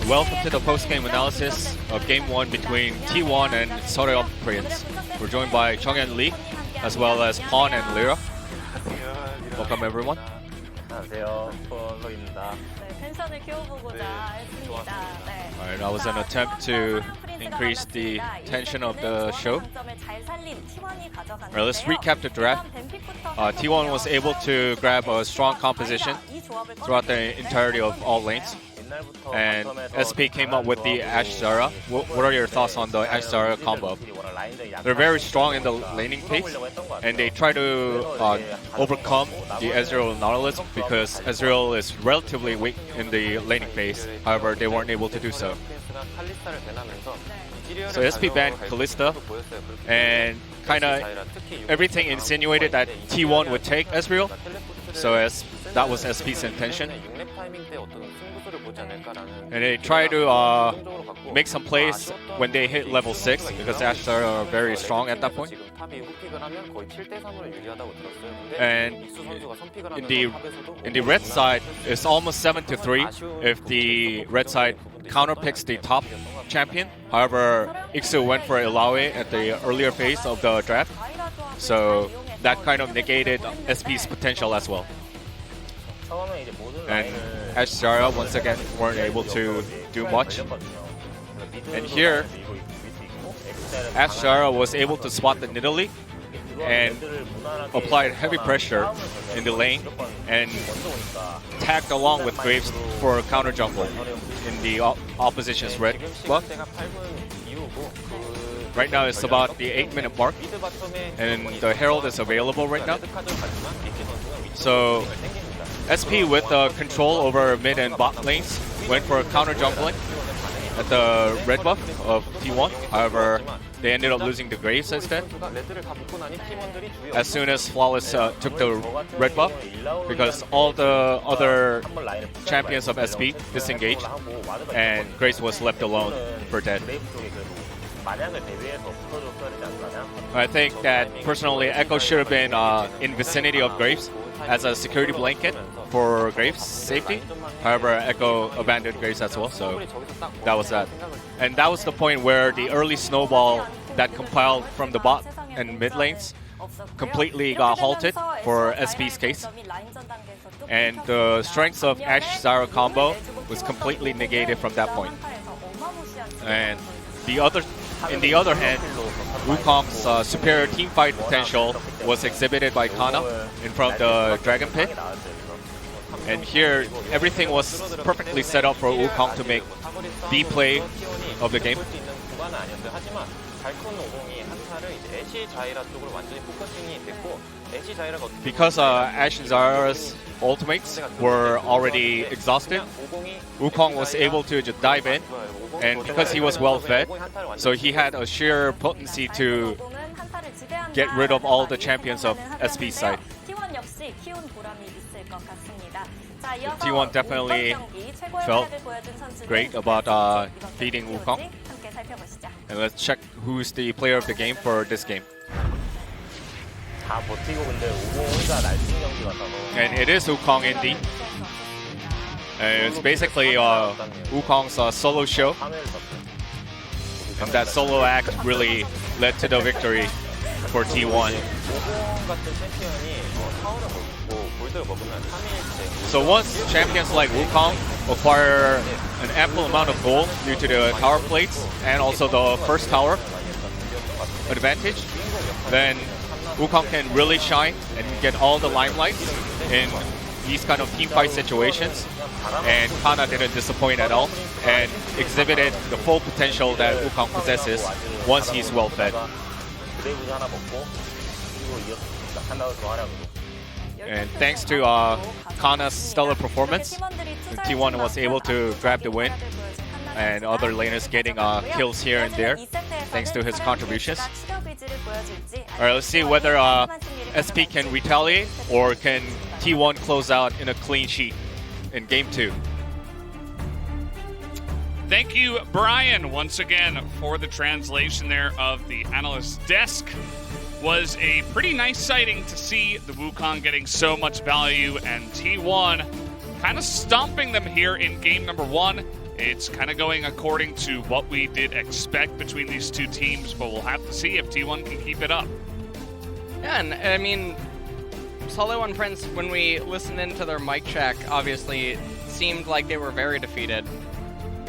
Welcome to the post-game analysis of Game 1 between T1 and SeolHaeOne Koreans. We're joined by Chung and Lee, as well as Pawn and Lyra. Welcome everyone. 안녕하세요. 포원석입니다. 텐션을 키워보고자 했습니다. Alright, that was an attempt to increase the tension of the show. Alright, let's recap the draft. T1 was able to grab a strong composition throughout the entirety of all lanes. And SP came up with the Ashe Zara. What are your thoughts on the Ashe Zara combo? They're very strong in the laning pace, and they try to overcome the Ezreal Nautilus because Ezreal is relatively weak in the laning phase. However, they weren't able to do so. So SP banned Kalista, and kinda everything insinuated that T1 would take Ezreal. So that was SP's intention. And they try to make some plays when they hit level 6 because Ashe are very strong at that point. And in the red side, it's almost 7-3 if the red side counterpicks the top champion. However, Ixu went for Ilaoi at the earlier phase of the draft, so that kind of negated SP's potential as well. And Ashe Zara once again weren't able to do much. And here, Ashe Zara was able to spot the Nidalee and applied heavy pressure in the lane and tagged along with Graves for counter jungle in the opposition's red buff. Right now it's about the 8-minute mark, and the Herald is available right now. So SP with control over mid and bot lanes went for counter jungling at the red buff of T1. However, they ended up losing the Graves instead. As soon as Flawless took the red buff, because all the other champions of SP disengaged, and Graves was left alone for dead. I think that personally Echo should have been in vicinity of Graves as a security blanket for Graves' safety. However, Echo abandoned Graves as well, so that was that. And that was the point where the early snowball that compiled from the bot and mid lanes completely got halted for SP's case. And the strength of Ashe Zara combo was completely negated from that point. And in the other hand, Wukong's superior teamfight potential was exhibited by Kana in front of the Dragon Pit. And here, everything was perfectly set up for Wukong to make the play of the game. Because Ashe Zara's ultimates were already exhausted, Wukong was able to just dive in, and because he was well fed, so he had a sheer potency to get rid of all the champions of SP's side. T1 definitely felt great about beating Wukong. And let's check who's the player of the game for this game. And it is Wukong indeed. And it's basically Wukong's solo show. And that solo act really led to the victory for T1. So once champions like Wukong acquire an ample amount of gold due to the tower plates and also the first tower advantage, then Wukong can really shine and get all the limelight in these kind of teamfight situations. And Kana didn't disappoint at all and exhibited the full potential that Wukong possesses once he's well fed. And thanks to Kana's stellar performance, T1 was able to grab the win, and other laners getting kills here and there thanks to his contributions. Alright, let's see whether SP can retaliate or can T1 close out in a clean sheet in Game 2. Thank you, Brian, once again for the translation there of the analyst desk. Was a pretty nice sighting to see the Wukong getting so much value and T1 kind of stomping them here in game number 1. It's kind of going according to what we did expect between these two teams, but we'll have to see if T1 can keep it up. Yeah, and I mean, SeolHaeOne Prince, when we listened into their mic check, obviously it seemed like they were very defeated.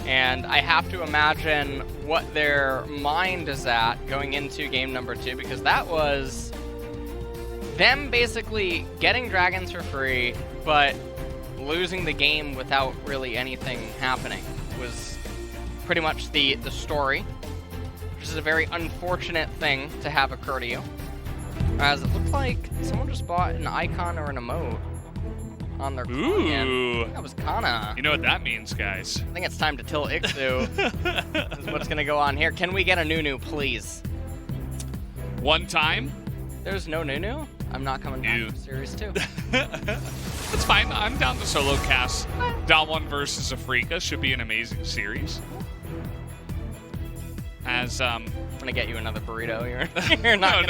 And I have to imagine what their mind is at going into game number 2, because that was them basically getting dragons for free, but losing the game without really anything happening was pretty much the story, which is a very unfortunate thing to have occur to you. As it looked like someone just bought an icon or an emote on their client. Ooh. That was Kana. You know what that means, guys. I think it's time to tilt Ixu. This is what's going to go on here. Can we get a Nunu, please? One time? There's no Nunu? I'm not coming back to Series 2. That's fine. I'm down to solo cast. Dalwon versus Afrika should be an amazing series. As I'm gonna get you another burrito. You're not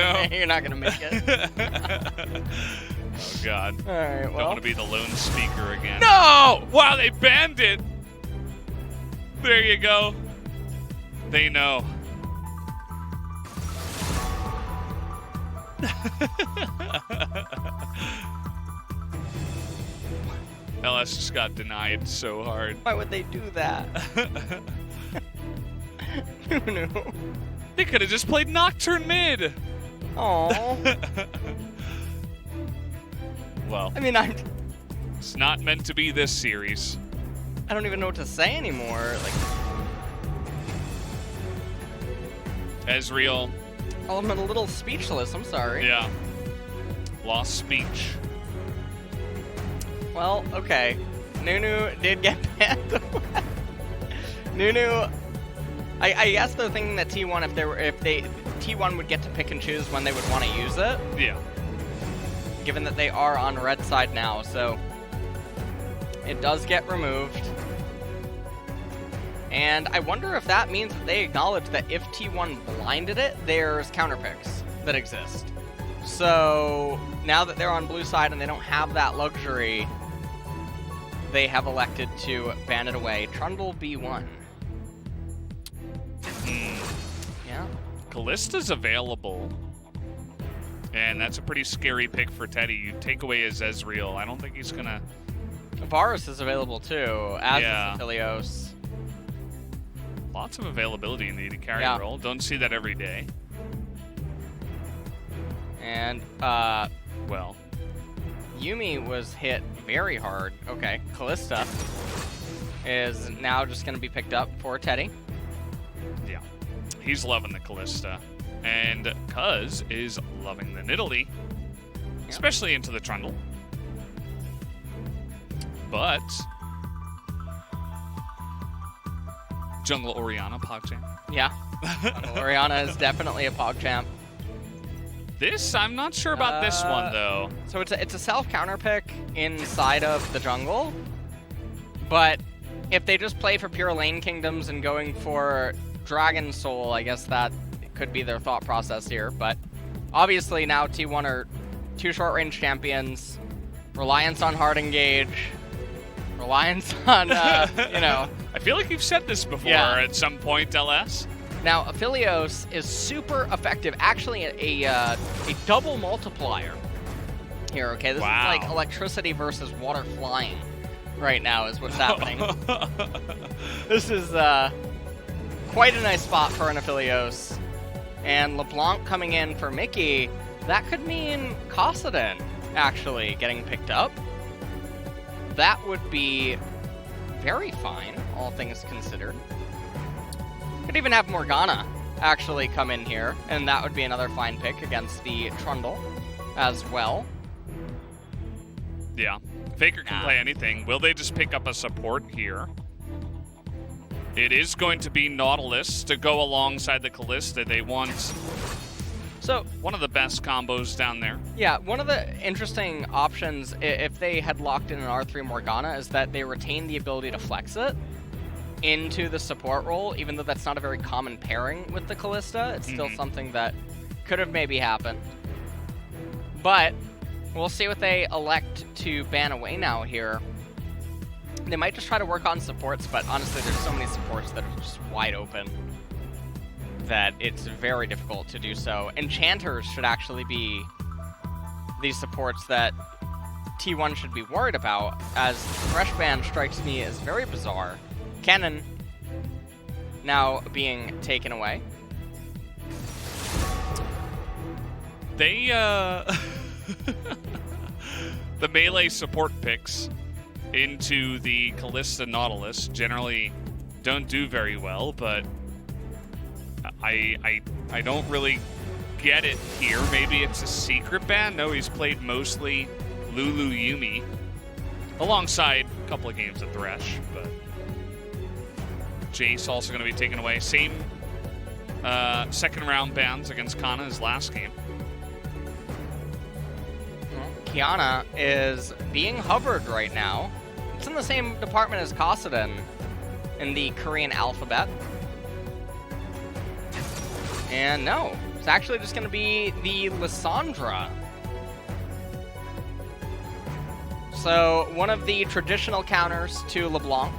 gonna make it. Oh God. All right. Well. Don't want to be the lone speaker again. No! Wow, they banned it. There you go. They know. LS just got denied so hard. Why would they do that? Nunu. They could have just played Nocturne mid. Aww. Well, I mean, it's not meant to be this series. I don't even know what to say anymore. Like, Ezreal. oh, I'm a little speechless. I'm sorry. Yeah. Lost speech. Well, okay. Nunu did get banned. Nunu. I guess they're thinking that T1, if T1 would get to pick and choose when they would want to use it. Yeah. Given that they are on red side now, so it does get removed. And I wonder if that means that they acknowledge that if T1 blinded it, there's counterpicks that exist. So now that they're on blue side and they don't have that luxury, they have elected to ban it away. Trundle B1. Yeah. Kallista's available. And that's a pretty scary pick for Teddy. You take away his Ezreal. I don't think he's gonna... Varus is available too, as is Aphelios. Lots of availability in the AD carry role. Don't see that every day. And, well, Yuumi was hit very hard. Okay, Callista is now just going to be picked up for Teddy. Yeah, he's loving the Callista. And Cuz is loving the Nidalee, especially into the Trundle. But Jungle Orianna, PogChamp. Yeah, Orianna is definitely a PogChamp. This, I'm not sure about this one, though. So it's a self-counter pick inside of the jungle, but if they just play for pure lane kingdoms and going for Dragon Soul, I guess that could be their thought process here. But obviously now T1 are two short-range champions, reliance on hard engage, reliance on, you know... I feel like you've said this before at some point, LS. Now, Aphelios is super effective, actually a double multiplier here, okay? This is like electricity versus water flying right now is what's happening. This is quite a nice spot for an Aphelios. And LeBlanc coming in for Mickey, that could mean Kassadin actually getting picked up. That would be very fine, all things considered. Could even have Morgana actually come in here, and that would be another fine pick against the Trundle as well. Yeah, Faker can play anything. Will they just pick up a support here? It is going to be Nautilus to go alongside the Callista. They want one of the best combos down there. Yeah, one of the interesting options, if they had locked in an R3 Morgana, is that they retain the ability to flex it into the support role, even though that's not a very common pairing with the Callista. It's still something that could have maybe happened. But we'll see what they elect to ban away now here. They might just try to work on supports, but honestly, there's so many supports that are just wide open that it's very difficult to do so. Enchanters should actually be these supports that T1 should be worried about, as Thresh Band strikes me as very bizarre. Cannon now being taken away. They, the melee support picks into the Kalista Nautilus generally don't do very well, but I don't really get it here. Maybe it's a secret ban? No, he's played mostly Lulu Yumi alongside a couple of games of Thresh, but Jace also going to be taken away. Same second round bans against Kana as last game. Kiana is being hovered right now. It's in the same department as Kassadin in the Korean alphabet. And no, it's actually just going to be the Lissandra. So one of the traditional counters to LeBlanc.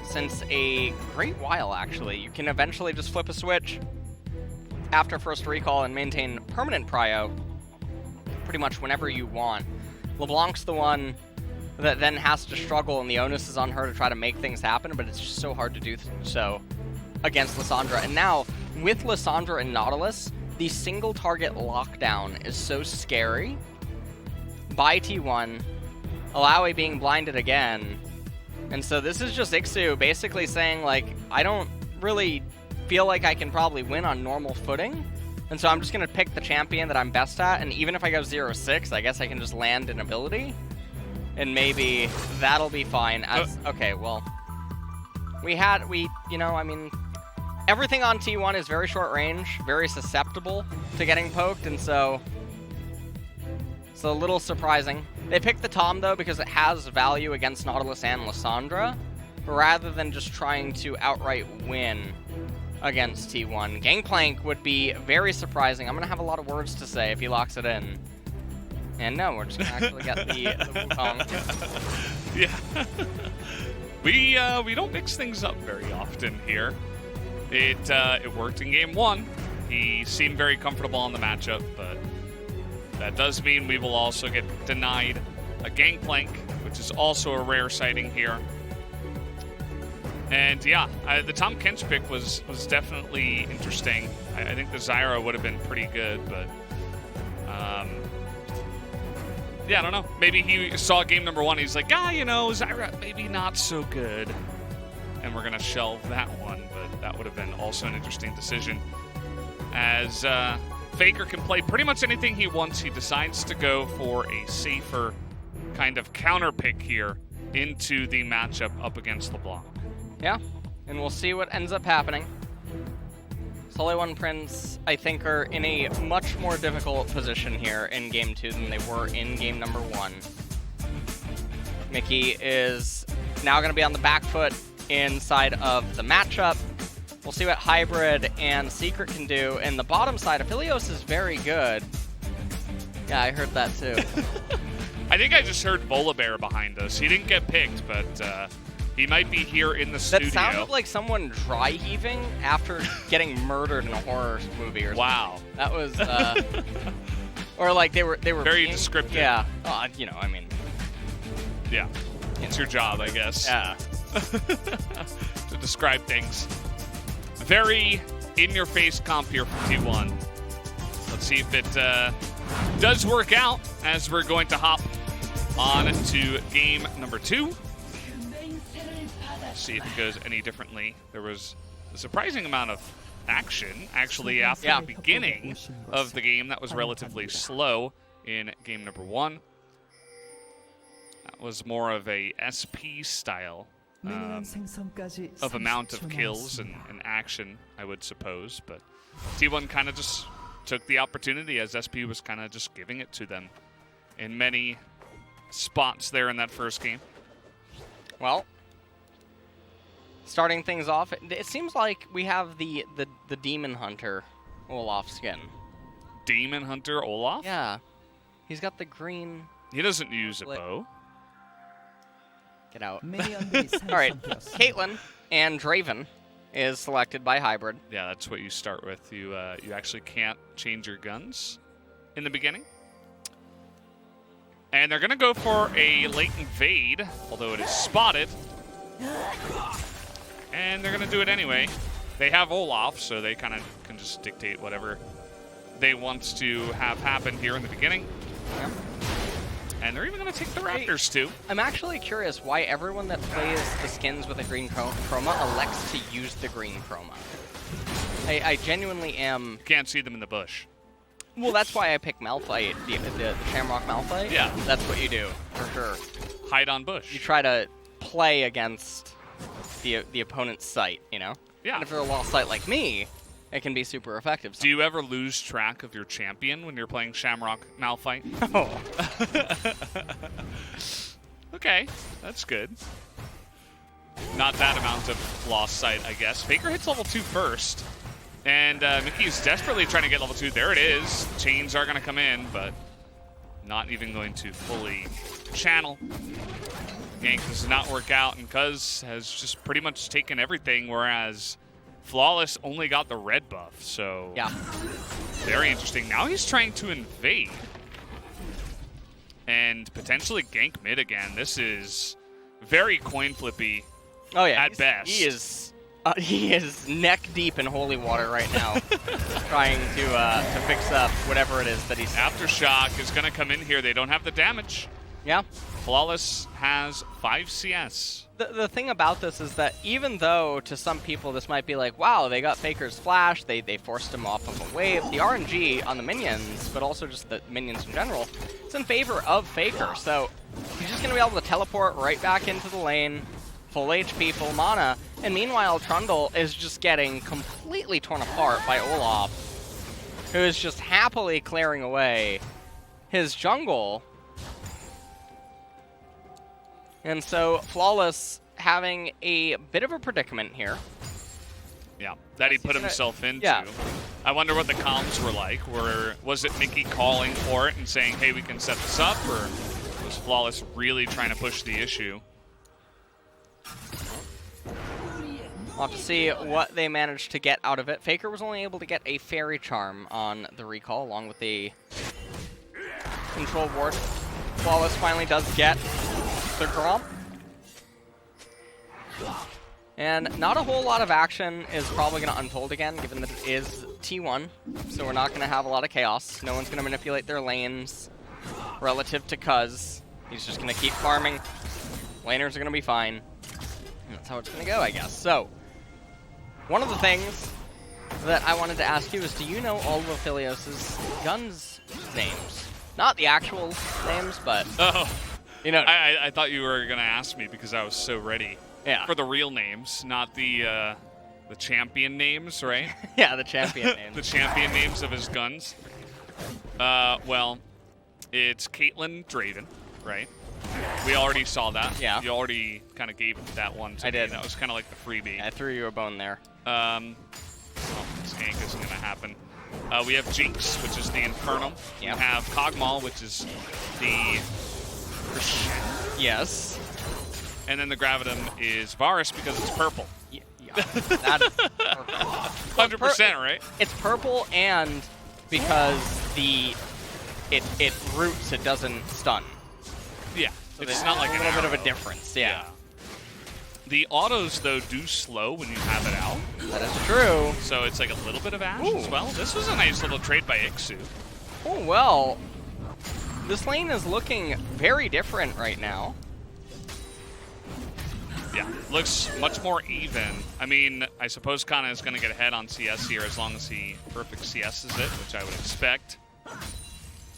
Since a great while, actually. You can eventually just flip a switch after first recall and maintain permanent prio pretty much whenever you want. LeBlanc's the one that then has to struggle, and the onus is on her to try to make things happen, but it's just so hard to do so against Lissandra. And now, with Lissandra and Nautilus, the single target lockdown is so scary by T1, Alawi being blinded again. And so this is just Ixu basically saying, like, I don't really feel like I can probably win on normal footing. And so I'm just going to pick the champion that I'm best at, and even if I go 0-6, I guess I can just land an ability. And maybe that'll be fine. Okay, well, I mean, everything on T1 is very short range, very susceptible to getting poked, and so it's a little surprising. They picked the Tom, though, because it has value against Nautilus and Lissandra, rather than just trying to outright win against T1. Gangplank would be very surprising. I'm going to have a lot of words to say if he locks it in. And no, we're just going to actually get the Wukong. Yeah. We don't mix things up very often here. It worked in game 1. He seemed very comfortable on the matchup, but that does mean we will also get denied a Gangplank, which is also a rare sighting here. And yeah, the Tom Kench pick was definitely interesting. I think the Zyra would have been pretty good, but yeah, I don't know. Maybe he saw game number 1. He's like, Zyra maybe not so good, and we're gonna shelve that one. But that would have been also an interesting decision, as Faker can play pretty much anything he wants. He decides to go for a safer kind of counter pick here into the matchup up against LeBlanc. Yeah, and we'll see what ends up happening. SeolHaeOne Prince, I think, are in a much more difficult position here in Game 2 than they were in Game number 1. Mickey is now going to be on the back foot inside of the matchup. We'll see what Hybrid and Secret can do. In the bottom side, Aphelios is very good. Yeah, I heard that too. I think I just heard Volibear behind us. He didn't get picked, but he might be here in the studio. That sounded like someone dry heaving after getting murdered in a horror movie or something. Wow. That was, or like they were very descriptive. Yeah. Yeah. It's your job, I guess. Yeah. To describe things. Very in-your-face comp here from T1. Let's see if it does work out as we're going to hop on to game number 2. See if it goes any differently. There was a surprising amount of action, actually, after the beginning of the game. That was relatively slow in game number 1. That was more of a SP style of amount of kills and action, I would suppose. But T1 kind of just took the opportunity, as SP was kind of just giving it to them in many spots there in that first game. Well, starting things off, it seems like we have the Demon Hunter Olaf skin. Demon Hunter Olaf? Yeah. He's got the green... He doesn't use a bow. Get out. All right, Caitlyn and Draven is selected by Hybrid. Yeah, that's what you start with. You actually can't change your guns in the beginning. And they're going to go for a late invade, although it is spotted. And they're going to do it anyway. They have Olaf, so they kind of can just dictate whatever they want to have happen here in the beginning. Yeah. And they're even going to take the Raptors, too. I'm actually curious why everyone that plays the skins with a green chroma elects to use the green chroma. I genuinely am... You can't see them in the bush. Well, that's why I pick Malphite, the Shamrock Malphite. Yeah. That's what you do, for sure. Hide on bush. You try to play against the opponent's site, you know? Yeah. And if they're a lost site like me, it can be super effective. Do you ever lose track of your champion when you're playing Shamrock Malphite? No. Okay, that's good. Not that amount of lost sight, I guess. Faker hits level 2 first. And Mickey is desperately trying to get level 2. There it is. Chains are going to come in, but not even going to fully channel. Gank does not work out, and Cuz has just pretty much taken everything, whereas Flawless only got the red buff. So yeah, very interesting. Now he's trying to invade and potentially gank mid again. This is very coin flippy. Oh yeah, at best. He is neck deep in holy water right now, trying to fix up whatever it is that he's. Aftershock is going to come in here. They don't have the damage. Yeah. Flawless has 5 CS. The thing about this is that even though to some people this might be like, wow, they got Faker's flash, they forced him off of a wave, the RNG on the minions, but also just the minions in general, it's in favor of Faker. So he's just going to be able to teleport right back into the lane, full HP, full mana, and meanwhile Trundle is just getting completely torn apart by Olaf, who is just happily clearing away his jungle. And so Flawless having a bit of a predicament here. Yeah, that he put himself into. Yeah. I wonder what the comms were like. Was it Mickey calling for it and saying, hey, we can set this up, or was Flawless really trying to push the issue? We'll have to see what they managed to get out of it. Faker was only able to get a Fairy Charm on the recall, along with the Control Ward. Flawless finally does get the Gromp. And not a whole lot of action is probably going to unfold again, given that it is T1. So we're not going to have a lot of chaos. No one's going to manipulate their lanes relative to Cuz. He's just going to keep farming. Laners are going to be fine. And that's how it's going to go, I guess. So, one of the things that I wanted to ask you is, do you know all of Aphelios' guns names? Not the actual names, but... Oh, you know, I thought you were going to ask me because I was so ready for the real names, not the champion names, right? Yeah, the champion names. The champion names of his guns. Well, it's Caitlyn Draven, right? We already saw that. Yeah. You already kind of gave that one to me. did. That was kind of like the freebie. I threw you a bone there. Well, this gank isn't going to happen. We have Jinx, which is the Infernal. Yep. We have Kog'Maw, which is the Yes. And then the Gravitum is Varus because it's purple. Yeah, that is purple. 100%, right? It's purple, and because it roots, it doesn't stun. Yeah. So It's not like a an little bit of a arrow. difference. Yeah. The autos, though, do slow when you have it out. That is true. So it's like a little bit of Ash Ooh. as well. This was a nice little trade by Ixu. Oh, well. This lane is looking very different right now. Yeah, looks much more even. I mean, I suppose Kana is going to get ahead on CS here as long as he perfect CS's it, which I would expect.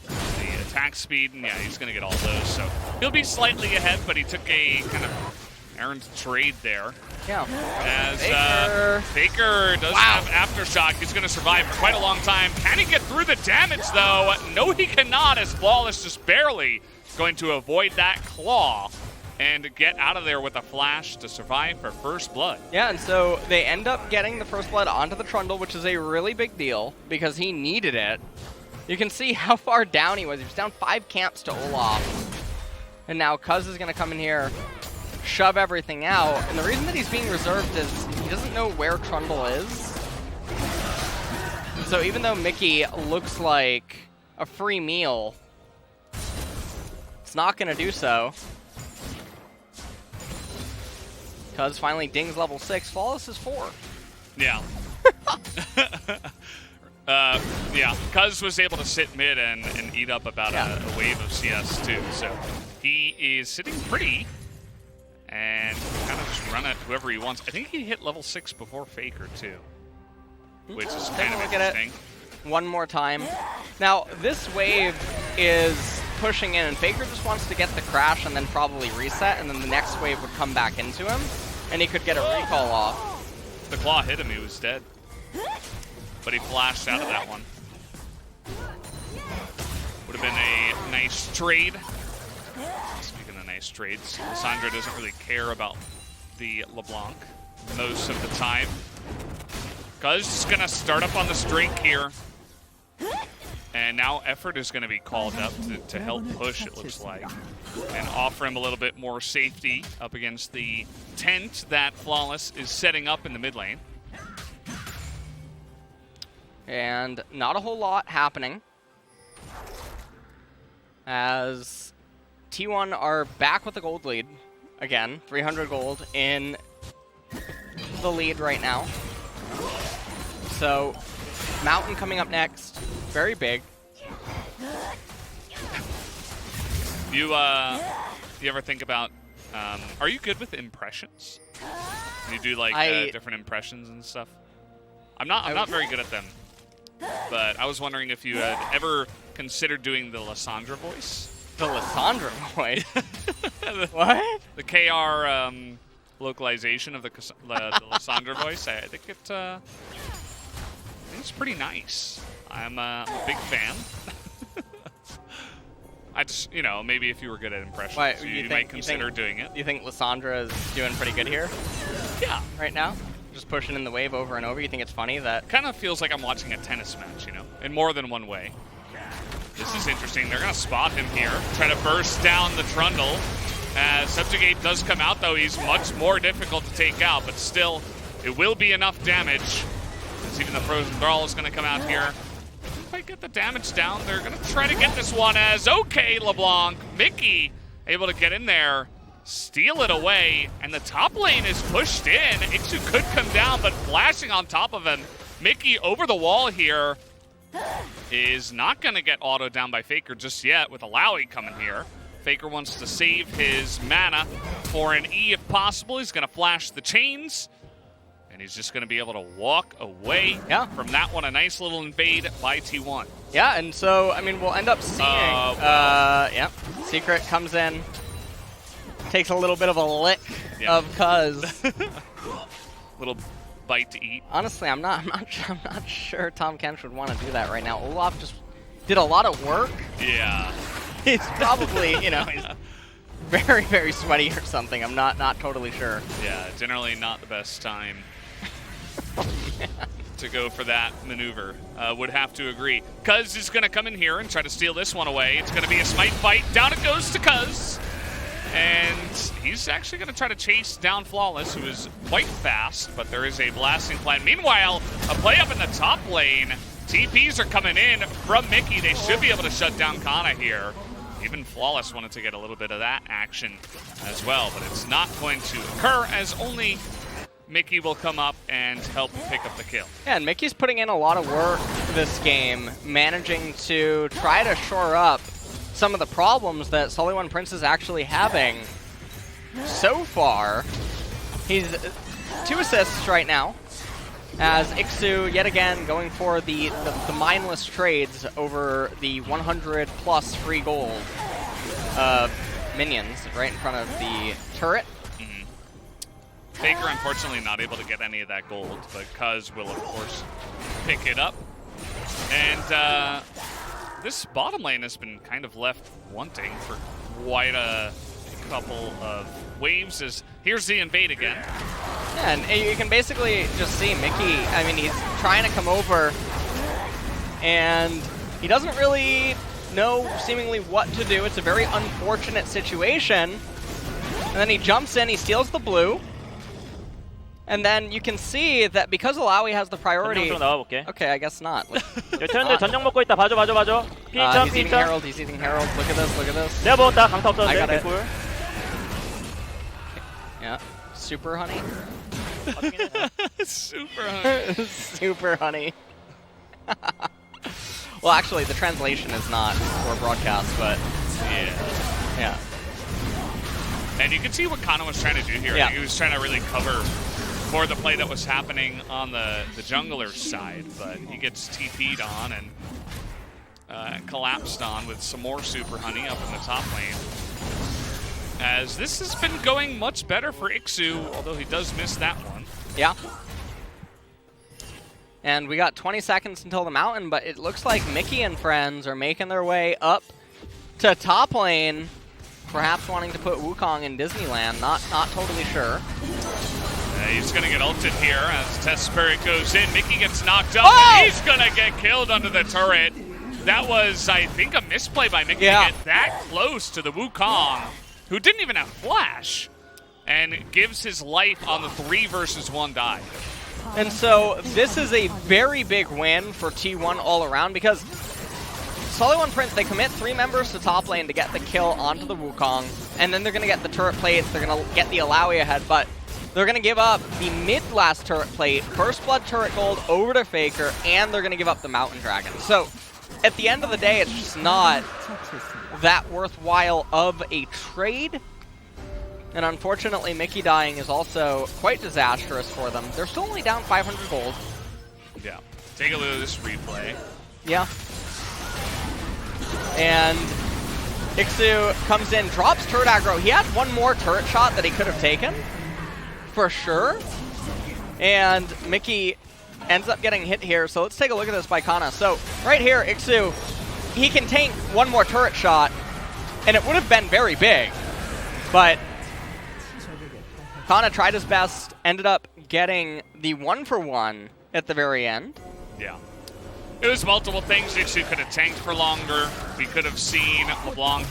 The attack speed, and yeah, he's going to get all those. So he'll be slightly ahead, but he took a kind of errant trade there. Yeah. As Faker does have Aftershock. He's going to survive for quite a long time. Can he get through the damage, though? No, he cannot, as Flawless just barely going to avoid that claw and get out of there with a flash to survive for first blood. Yeah, and so they end up getting the first blood onto the Trundle, which is a really big deal because he needed it. You can see how far down he was. He was down 5 camps to Olaf. And now Cuz is going to come in here shove everything out. And the reason that he's being reserved is he doesn't know where Trundle is. So even though Mickey looks like a free meal, it's not going to do so. Cuz finally Ding's level 6, Flawless is 4. Yeah. Yeah, Cuz was able to sit mid and eat up about a wave of CS too, so he is sitting pretty and kind of just run at whoever he wants. I think he hit level 6 before Faker too, which is kind of interesting. One more time. Now, this wave is pushing in, and Faker just wants to get the crash and then probably reset, and then the next wave would come back into him, and he could get a recall off. The claw hit him, he was dead. But he flashed out of that one. Would have been a nice trade. Speaking of nice trades, Lissandra doesn't really care about the LeBlanc most of the time. Cuz is going to start up on the streak here. And now effort is going to be called up to help push, it looks like. And offer him a little bit more safety up against the tent that Flawless is setting up in the mid lane. And not a whole lot happening, as T1 are back with the gold lead again. 300 gold in the lead right now. So Mountain coming up next, very big. You ever think about, are you good with impressions? You do like different impressions and stuff? I'm not very good at them. But I was wondering if you had ever considered doing the Lissandra voice. The Lissandra voice? What? The KR localization of the Lissandra voice. I think it's pretty nice. I'm a big fan. I just, maybe if you were good at impressions, you might consider doing it. You think Lissandra is doing pretty good here? Yeah. Right now? Just pushing in the wave over and over. You think it's funny that... Kind of feels like I'm watching a tennis match, in more than one way. This is interesting. They're going to spot him here. Try to burst down the Trundle. As Subjugate does come out, though, he's much more difficult to take out, but still, it will be enough damage. As even the Frozen Thrall is going to come out here. If I get the damage down, they're going to try to get this one as, okay, LeBlanc, Mickey able to get in there. Steal it away, and the top lane is pushed in. Ixu could come down, but flashing on top of him. Mickey over the wall here is not going to get autoed down by Faker just yet with Alawi coming here. Faker wants to save his mana for an E if possible. He's going to flash the chains, and he's just going to be able to walk away from that one. A nice little invade by T1. Yeah, and so, I mean, we'll end up seeing... Secret comes in. Takes a little bit of a lick of Cuz. Little bite to eat. Honestly, I'm not sure Tom Kench would want to do that right now. Olaf just did a lot of work. Yeah. He's probably, he's very, very sweaty or something. I'm not totally sure. Yeah, generally not the best time to go for that maneuver. Would have to agree. Cuz is going to come in here and try to steal this one away. It's going to be a smite fight. Down it goes to Cuz. And he's actually going to try to chase down Flawless, who is quite fast, but there is a blasting plan. Meanwhile, a play up in the top lane. TPs are coming in from Mickey. They should be able to shut down Kana here. Even Flawless wanted to get a little bit of that action as well, but it's not going to occur as only Mickey will come up and help pick up the kill. Yeah, and Mickey's putting in a lot of work this game, managing to try to shore up some of the problems that SeolHaeOne Prince is actually having. So far, he's 2 assists right now, as Ixu yet again going for the mindless trades over the 100 plus free gold minions right in front of the turret. Faker unfortunately not able to get any of that gold, but Cuz will of course pick it up. And this bottom lane has been kind of left wanting for quite a couple of waves. Here's the invade again. Yeah, and you can basically just see Mickey, I mean, he's trying to come over, and he doesn't really know seemingly what to do. It's a very unfortunate situation, And then he jumps in, he steals the blue. And then you can see that because Alawi has the priority. 전령 좀 나와볼게. Okay, I guess not. 트렌드 전령 먹고 있다. 봐줘. 피인천. He's eating Herald. Look at this. 내가 먹었다. 강타 없었는데. I got it. 개꿀. Yeah. Super honey. Super high. Super honey. Well, actually, the translation is not for broadcast, but yeah. And you can see what Kana was trying to do here. Yeah. He was trying to really cover for the play that was happening on the jungler's side, but he gets TP'd on and collapsed on with some more Super Honey up in the top lane. As this has been going much better for Ixu, although he does miss that one. Yeah. And we got 20 seconds until the mountain, but it looks like Mickey and friends are making their way up to top lane, perhaps wanting to put Wukong in Disneyland. Not totally sure. He's going to get ulted here as Test Spirit goes in. Mickey gets knocked up, Oh! and he's going to get killed under the turret. That was, I think, a misplay by Mickey to get that close to the Wukong, who didn't even have flash, and gives his life on the 3 versus 1 dive. And so this is a very big win for T1 all around because SeolHaeOne Prince, they commit 3 members to top lane to get the kill onto the Wukong, and then they're going to get the turret plates, they're going to get the Alawi ahead, but they're going to give up the mid-last turret plate, First Blood turret gold over to Faker, and they're going to give up the Mountain Dragon. So at the end of the day, it's just not that worthwhile of a trade. And unfortunately, Mickey dying is also quite disastrous for them. They're still only down 500 gold. Yeah. Take a look at this replay. Yeah. And Ixu comes in, drops turret aggro. He had one more turret shot that he could have taken, for sure. And Mickey ends up getting hit here. So let's take a look at this by Kana. So right here, Ixu, he can tank one more turret shot, and it would have been very big. But Kana tried his best, ended up getting the 1-for-1 at the very end. Yeah. It was multiple things. Ixu could have tanked for longer. We could have seen LeBlanc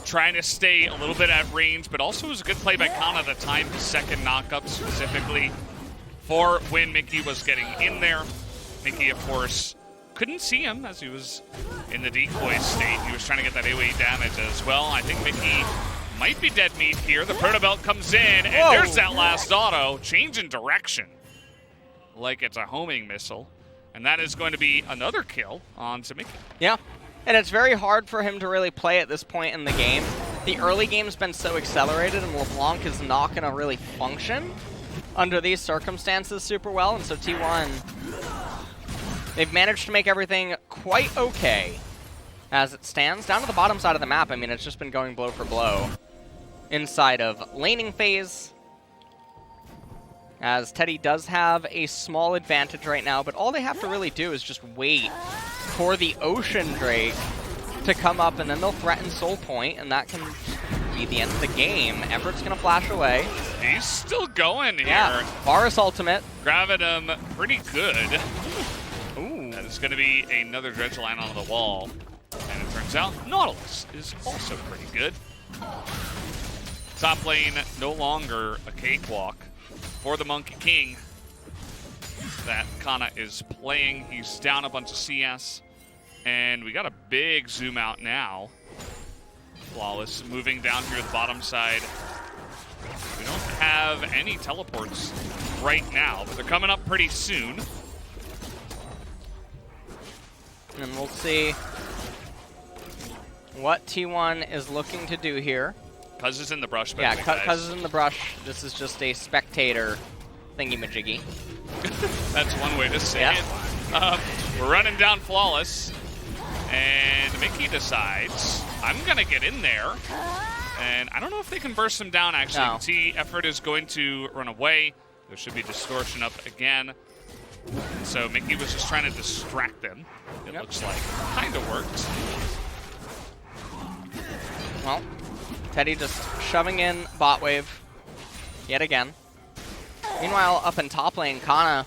trying to stay a little bit at range, but also it was a good play by Kana to time his second knockup specifically for when Mickey was getting in there. Mickey, of course, couldn't see him as he was in the decoy state. He was trying to get that AoE damage as well. I think Mickey might be dead meat here. The Proto Belt comes in, and there's that last auto. Change in direction. Like it's a homing missile. And that is going to be another kill onto Mickey. Yeah. And it's very hard for him to really play at this point in the game. The early game's been so accelerated, and LeBlanc is not going to really function under these circumstances super well. And so T1, they've managed to make everything quite okay as it stands. Down to the bottom side of the map, I mean, it's just been going blow for blow inside of laning phase, as Teddy does have a small advantage right now, but all they have to really do is just wait for the Ocean Drake to come up, and then they'll threaten Soul Point, and that can be the end of the game. Everett's going to flash away. He's still going here. Yeah, Varus ultimate. Grabbing him pretty good. Ooh. That is going to be another dredge line on the wall. And it turns out Nautilus is also pretty good. Top lane no longer a cakewalk for the Monkey King that Kana is playing. He's down a bunch of CS, and we got a big zoom out now. Flawless moving down here to the bottom side. We don't have any teleports right now, but they're coming up pretty soon. And we'll see what T1 is looking to do here. Cuz is in the brush, yeah, Cuz is in the brush. This is just a spectator thingy-majiggy. That's one way to say it. We're running down Flawless, and Mickey decides, I'm going to get in there. And I don't know if they can burst him down, actually. No. See, Effort is going to run away. There should be Distortion up again. And so Mickey was just trying to distract them. It looks like. Kind of worked. Well, Teddy just shoving in bot wave yet again. Meanwhile, up in top lane, Kana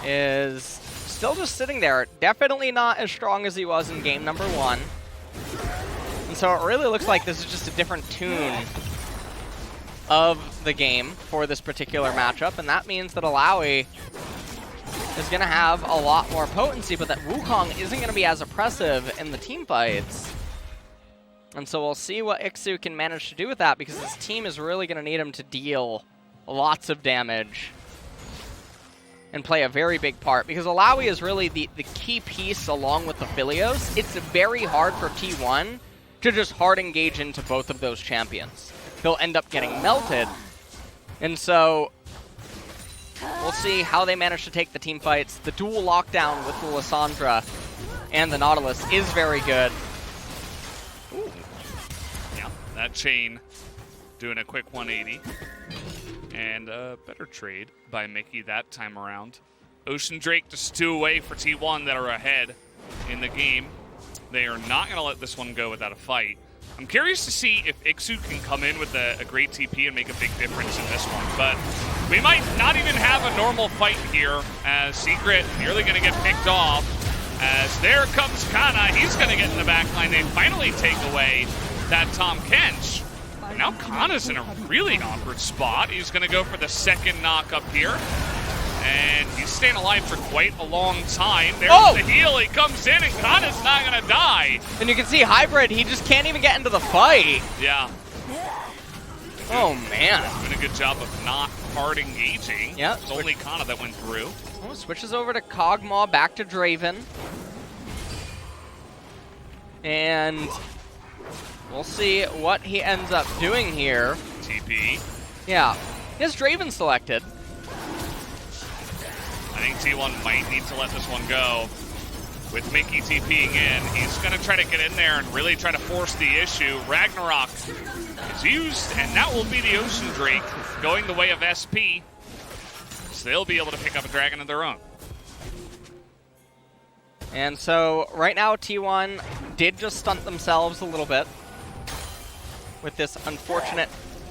is still just sitting there. Definitely not as strong as he was in game number 1. And so it really looks like this is just a different tune of the game for this particular matchup, and that means that Alawi is going to have a lot more potency, but that Wukong isn't going to be as oppressive in the team fights. And so we'll see what Ixu can manage to do with that, because his team is really going to need him to deal lots of damage and play a very big part, because Alawi is really the key piece along with the Philios. It's very hard for T1 to just hard engage into both of those champions. They'll end up getting melted. And so we'll see how they manage to take the team fights. The dual lockdown with the Lissandra and the Nautilus is very good. Ooh. Yeah, that chain doing a quick 180. And a better trade by Mickey that time around. Ocean Drake just 2 away for T1 that are ahead in the game. They are not going to let this one go without a fight. I'm curious to see if Ixu can come in with a great TP and make a big difference in this one. But we might not even have a normal fight here, as Secret nearly going to get picked off. As there comes Kana. He's going to get in the back line. They finally take away that Tom Kench. And now Kana's in a really awkward spot. He's going to go for the second knock up here. And he's staying alive for quite a long time. There's the heal. He comes in, and Kana's not going to die. And you can see Hybrid, he just can't even get into the fight. Yeah. Oh, man. Doing a good job of not hard engaging. Yeah. It's only Kana that went through. Oh, switches over to Kog'Maw, back to Draven. And we'll see what he ends up doing here. TP. Yeah. He has Draven selected. I think T1 might need to let this one go. With Mickey TPing in, he's going to try to get in there and really try to force the issue. Ragnarok is used, and that will be the Ocean Drake going the way of SP. So they'll be able to pick up a dragon of their own. And so right now T1 did just stunt themselves a little bit with this unfortunate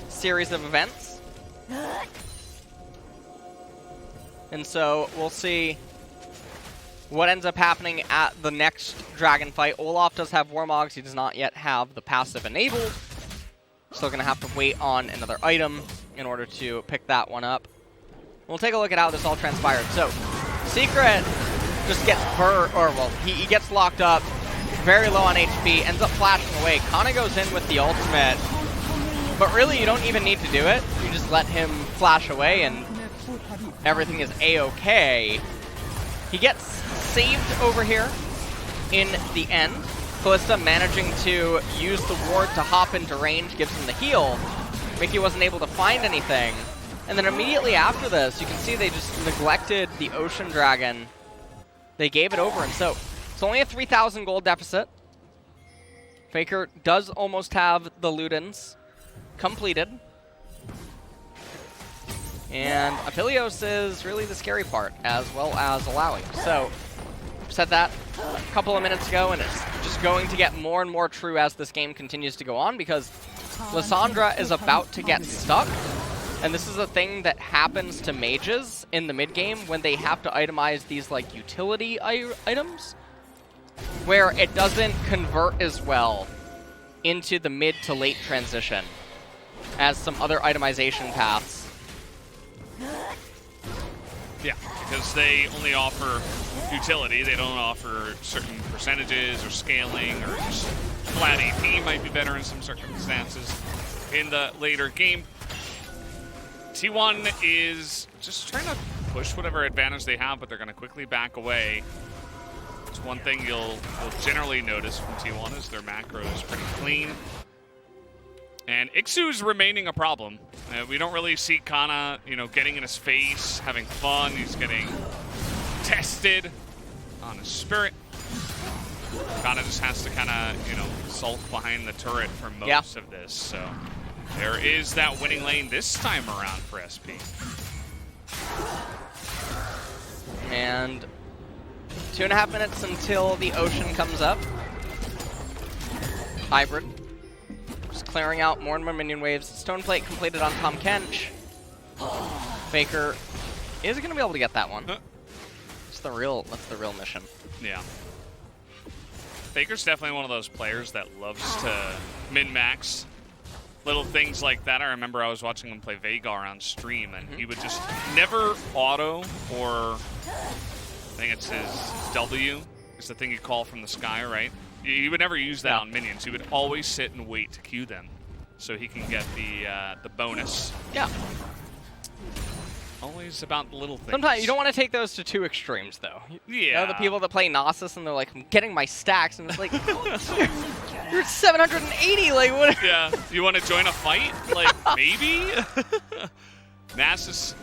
series of events. And so we'll see what ends up happening at the next dragon fight. Olaf does have Warmogs. He does not yet have the passive enabled. Still going to have to wait on another item in order to pick that one up. We'll take a look at how this all transpired. So Secret just gets he gets locked up, very low on HP, ends up flashing away. Kana goes in with the ultimate, but really you don't even need to do it. You just let him flash away and everything is a-okay. He gets saved over here in the end. Callista managing to use the ward to hop into range, gives him the heal. Mickey wasn't able to find anything. And then immediately after this, you can see they just neglected the Ocean Dragon. They gave it over, and so it's only a 3,000 gold deficit. Faker does almost have the Ludens completed. And Aphelios is really the scary part, as well as Alawi. So, said that a couple of minutes ago, and it's just going to get more and more true as this game continues to go on, because Lissandra is about to get stuck. And this is a thing that happens to mages in the mid-game when they have to itemize these like utility items, where it doesn't convert as well into the mid to late transition as some other itemization paths. Yeah, because they only offer utility. They don't offer certain percentages or scaling, or just flat AP might be better in some circumstances in the later game. T1 is just trying to push whatever advantage they have, but they're going to quickly back away. It's one thing you'll generally notice from T1 is their macro is pretty clean. And Ixu's remaining a problem. We don't really see Kana, getting in his face, having fun. He's getting tested on his spirit. Kana just has to kind of, sulk behind the turret for most of this. So there is that winning lane this time around for SP. And 2.5 minutes until the Ocean comes up. Hybrid. Just clearing out more and more minion waves. Stone Plate completed on Tom Kench. Faker is going to be able to get that one. That's the real mission. Yeah. Faker's definitely one of those players that loves to min-max little things like that. I remember I was watching him play Veigar on stream, and he would just never auto, or I think it's his W is the thing you call from the sky, right? He would never use that on minions. He would always sit and wait to queue them so he can get the bonus. Yeah. Always about the little things. Sometimes you don't want to take those to two extremes, though. Yeah. You know, the people that play Gnosis and they're like, I'm getting my stacks, and it's like, you're 780, like, what? Yeah, you want to join a fight? Like, maybe? Nasus,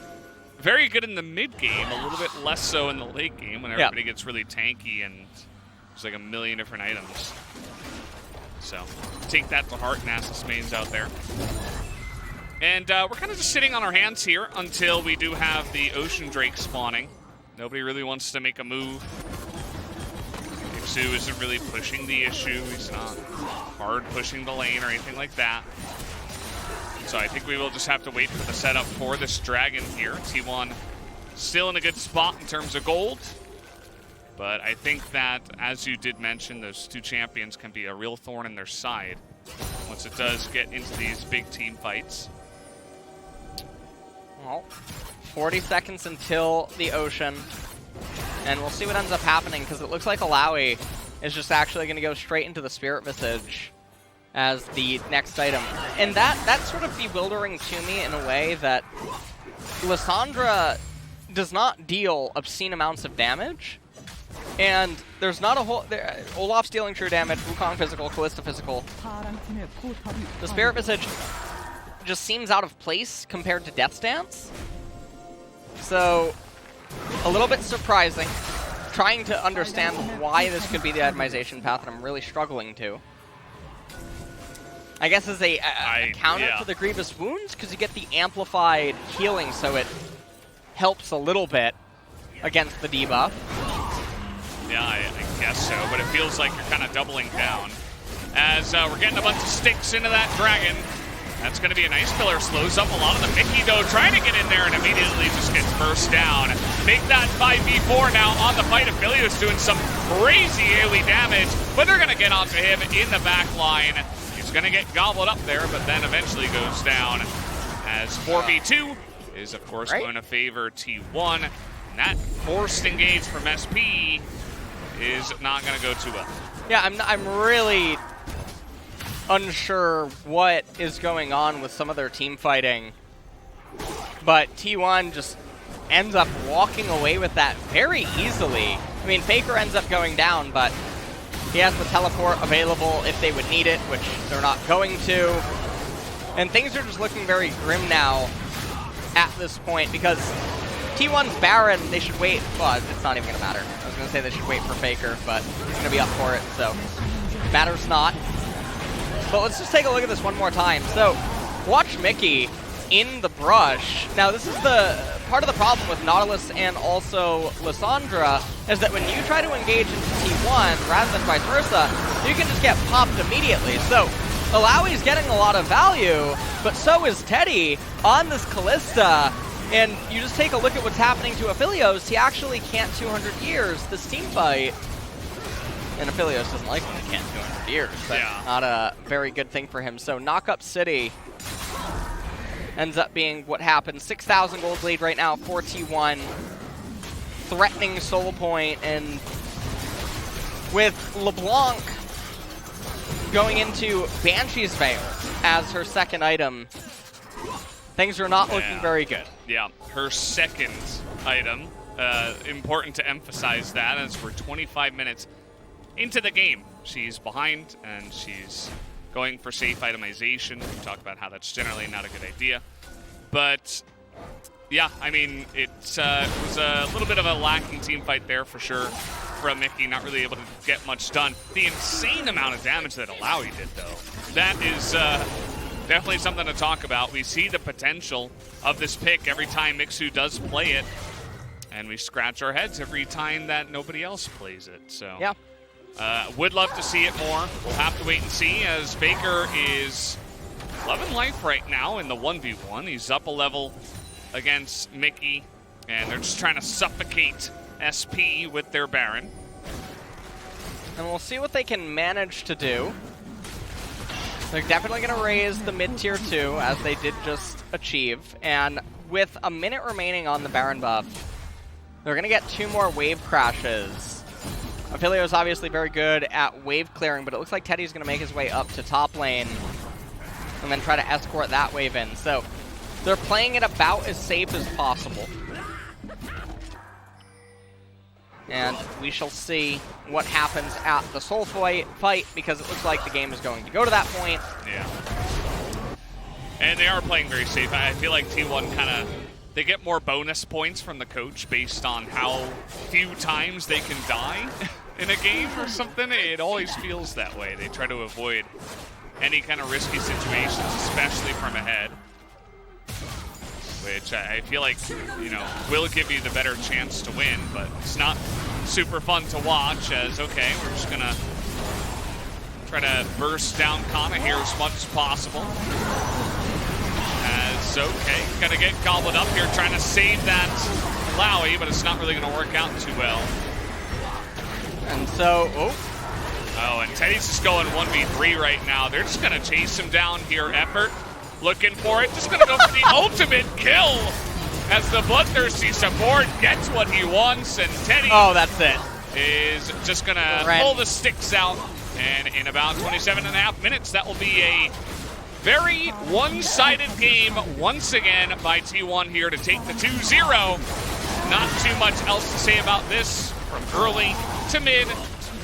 very good in the mid game, a little bit less so in the late game when everybody gets really tanky and there's like a million different items. So, take that to heart, Nasus mains out there. And we're kind of just sitting on our hands here until we do have the Ocean Drake spawning. Nobody really wants to make a move. Mixu isn't really pushing the issue. He's not hard pushing the lane or anything like that. So I think we will just have to wait for the setup for this dragon here. T1 still in a good spot in terms of gold. But I think that, as you did mention, those two champions can be a real thorn in their side once it does get into these big team fights. Well, 40 seconds until the Ocean, and we'll see what ends up happening, because it looks like Alawi is just actually going to go straight into the Spirit Visage as the next item. And that's sort of bewildering to me in a way that Lissandra does not deal obscene amounts of damage, and there's not a whole... Olaf's dealing true damage, Wukong physical, Kalista physical. The Spirit Visage just seems out of place compared to Death's Dance. So, a little bit surprising. Trying to understand why this could be the itemization path, and I'm really struggling to. I guess as a counter to the Grievous Wounds, because you get the amplified healing, so it helps a little bit against the debuff. Yeah, I guess so, but it feels like you're kind of doubling down. As we're getting a bunch of sticks into that dragon. That's going to be a nice pillar. Slows up a lot of the Mickey, though, trying to get in there and immediately just gets burst down. Make that 5v4 now on the fight. Aphelios doing some crazy AoE damage, but they're going to get onto him in the back line. He's going to get gobbled up there, but then eventually goes down. As 4v2 is, of course, going to favor T1. And that forced engage from SP is not going to go too well. Yeah, I'm really unsure what is going on with some of their team fighting, but T1 just ends up walking away with that very easily. I mean, Faker ends up going down, but he has the teleport available if they would need it, which they're not going to. And things are just looking very grim now at this point, because T1's Baron, they should wait. Well, it's not even going to matter. I was going to say they should wait for Faker, but he's going to be up for it, so matters not. But let's just take a look at this one more time. So, watch Mickey in the brush. Now, this is the part of the problem with Nautilus and also Lissandra, is that when you try to engage into T1, rather than vice versa, you can just get popped immediately. So, Alawi's getting a lot of value, but so is Teddy on this Kalista. And you just take a look at what's happening to Aphelios. He actually can't 200 years this team fight. And Aphelios doesn't like when he can't 200 years. That's not a very good thing for him. So Knock Up City ends up being what happened. 6,000 gold lead right now for T1. Threatening Soul Point, and with LeBlanc going into Banshee's Veil as her second item, things are not looking very good. Yeah, her second item. Important to emphasize that, as we're 25 minutes into the game. She's behind, and she's going for safe itemization. We talked about how that's generally not a good idea. But, yeah, I mean, it was a little bit of a lacking team fight there for sure from Mickey, not really able to get much done. The insane amount of damage that Alawi did, though, that is definitely something to talk about. We see the potential of this pick every time Mixu does play it, and we scratch our heads every time that nobody else plays it. So, yeah. Would love to see it more. We'll have to wait and see, as Faker is 11 life right now in the 1v1. He's up a level against Mickey, and they're just trying to suffocate SP with their Baron. And we'll see what they can manage to do. They're definitely going to raise the mid-tier 2, as they did just achieve. And with a minute remaining on the Baron buff, they're going to get 2 more wave crashes. Affilio is obviously very good at wave clearing, but it looks like Teddy's going to make his way up to top lane and then try to escort that wave in. So they're playing it about as safe as possible. And we shall see what happens at the soul fight, because it looks like the game is going to go to that point. Yeah. And they are playing very safe. I feel like T1 kind of, they get more bonus points from the coach based on how few times they can die in a game or something. It always feels that way. They try to avoid any kind of risky situations, especially from ahead, which I feel like, you know, will give you the better chance to win, but it's not super fun to watch as, okay, we're just gonna try to burst down Kana here as much as possible. As, okay, gonna get gobbled up here, trying to save that Lowy, but it's not really gonna work out too well. And so, Oh, and Teddy's just going 1v3 right now. They're just gonna chase him down here, Effort. Looking for it, just gonna go for the ultimate kill as the bloodthirsty support gets what he wants, and Teddy that's it. is just gonna pull the sticks out, and in about 27.5 minutes, that will be a very one-sided game once again by T1 here to take the 2-0. Not too much else to say about this from early to mid.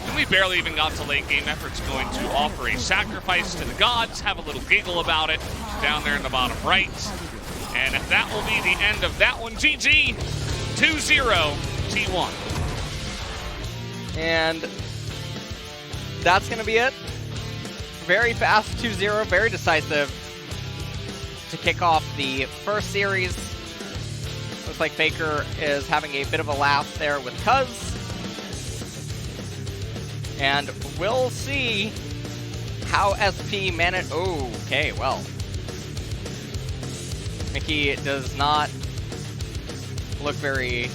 And we barely even got to late game. Effort's going to offer a sacrifice to the gods, have a little giggle about it down there in the bottom right. And that will be the end of that one. GG, 2-0 T1. And that's going to be it. Very fast 2-0, very decisive to kick off the first series. Looks like Faker is having a bit of a laugh there with Cuz. And we'll see how SP manage. Oh, okay, well. Mickey does not look very.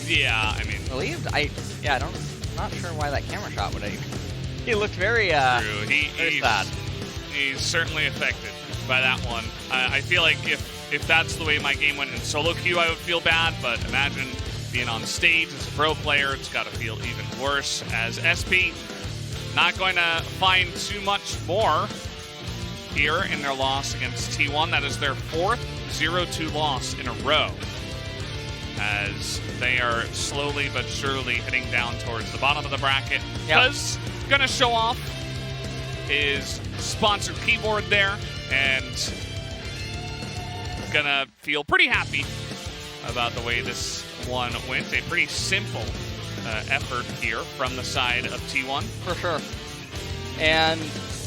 Yeah, I mean. Relieved? I'm not sure why that camera shot would even. He looked very, True. very sad. He's certainly affected by that one. I feel like if that's the way my game went in solo queue, I would feel bad, but imagine being on stage as a pro player, it's got to feel even worse. As SP, not going to find too much more here in their loss against T1. That is their 4th 0-2 loss in a row, as they are slowly but surely heading down towards the bottom of the bracket. Cuz going to show off his sponsored keyboard there, and going to feel pretty happy about the way this one went. A pretty simple effort here from the side of T1. For sure. And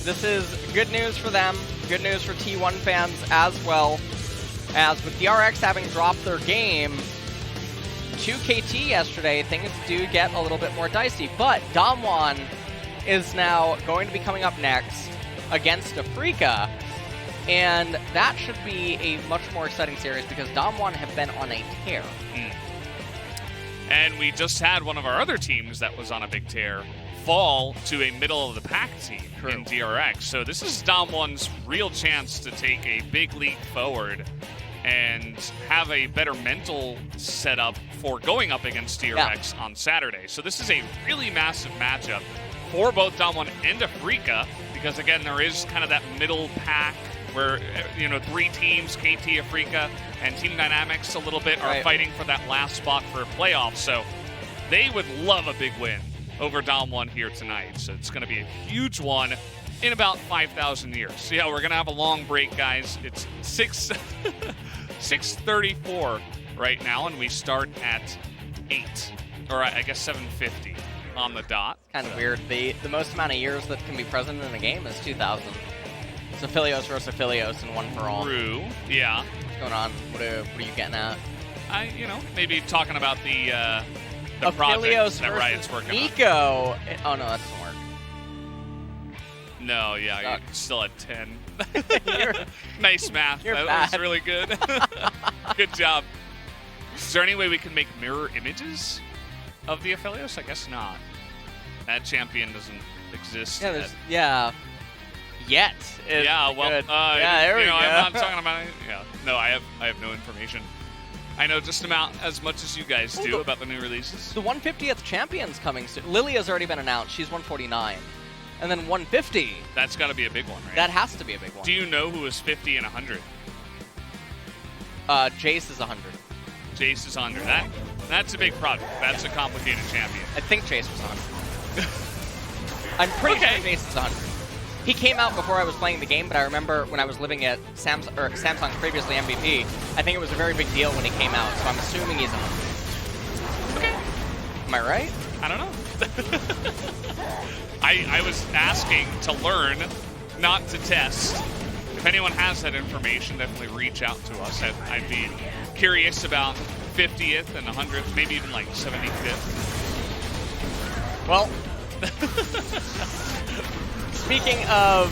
this is good news for them, good news for T1 fans as well, as with DRX having dropped their game to KT yesterday, things do get a little bit more dicey. But Damwon is now going to be coming up next against Afrika, and that should be a much more exciting series because Damwon have been on a tear. And we just had one of our other teams that was on a big tear fall to a middle-of-the-pack team in DRX. So this is Damwon's real chance to take a big leap forward and have a better mental setup for going up against DRX on Saturday. So this is a really massive matchup for both Damwon and Afrika, because again, there is kind of that middle pack where, you know, 3 teams, KT, Afrika, and Team Dynamics a little bit are fighting for that last spot for a playoff. So they would love a big win over Damwon here tonight. So it's going to be a huge one in about 5,000 years. So yeah, we're going to have a long break, guys. It's 6:34 right now, and we start at 8, or I guess 7:50 on the dot. Kind of weird. The most amount of years that can be present in a game is 2,000. It's Aphelios versus Aphelios and one for all. True. Yeah. What's going on? What are you getting at? Maybe talking about the project that Riot's working Nico. Oh no, that doesn't work. No, yeah, you're still at 10. Nice math. You're that bad. was really good. Good job. Is there any way we can make mirror images of the Aphelios? I guess not. That champion doesn't exist. Yeah, yet. Yet. is Yeah, well, good. Yeah, there we go. I'm not talking about it. Yeah, no, I have no information. I know just about as much as you guys do about the new releases. The 150th champion's coming soon. Lily's already been announced. She's 149. And then 150. That's got to be a big one, right? That has to be a big one. Do you know who is 50 and 100? Jace is 100. Jace is 100. That's a big project. That's a complicated champion. I think Jace was 100. I'm pretty sure Jace is 100. He came out before I was playing the game, but I remember when I was living at Samsung, previously MVP, I think it was a very big deal when he came out, so I'm assuming he's 100. Okay. Am I right? I don't know. I was asking to learn, not to test. If anyone has that information, definitely reach out to us. I'd be curious about 50th and 100th, maybe even like 75th. Well, speaking of